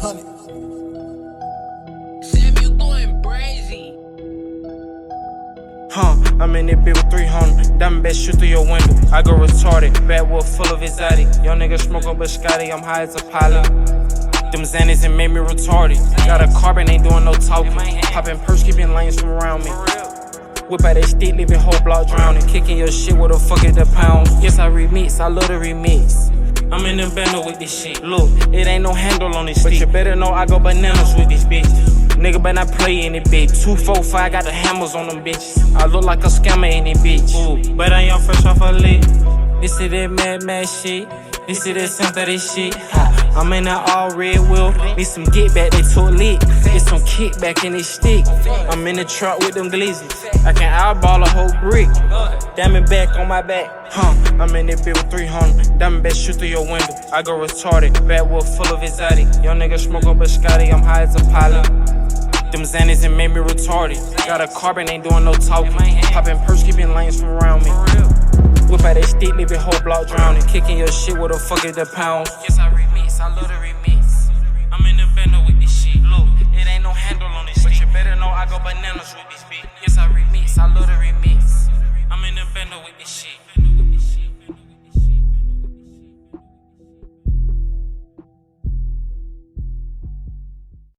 300. Sam, you going crazy. I'm in that bitch with 300. Diamond bet shoot through your window. I go retarded. Backwood full of exotic. Young nigga smoking biscotti. I'm high as a pilot. Them Xannies and made me retarded. Got a carbon, ain't doing no talking. Popping purse, keeping lanes from around me. Whip out that stick, leaving whole block drowning. Kicking your shit with a fuck at the pound. Yes, I remix, I love the remix. I'm in the bando with this shit. Look, it ain't no handle on this stick. But you better know I go bananas with this bitch. Nigga better not play in it, bitch. 2, 4, 5, got the hammers on them bitches. I look like a scammer in it, bitch. Ooh, but I am fresh off a lick. This is that mad shit. This is that synthetic shit. I'm in that all red wheel. Need some get back, they took lit. Get some kickback in this stick. I'm in the truck with them glizzies. I can eyeball a whole brick. Diamond back on my back. I'm in that bitch with 300. Diamond back shoot through your window. I go retarded. Backwood full of exotic. Young nigga smoking biscotti. I'm high as a pilot. Them Xannies and made me retarded. Got a carbon, ain't doing no talking. Popping purse, keeping lanes from around me. Whip out that stick, leaving whole block drowning. Kicking your shit with a fuck at the pound. Yes, I remix, I love the remix. I'm in the bando with this shit. Look, it ain't no handle on this stick. But you better know I go bananas with this bitch. Yes, I remix, I love the remix.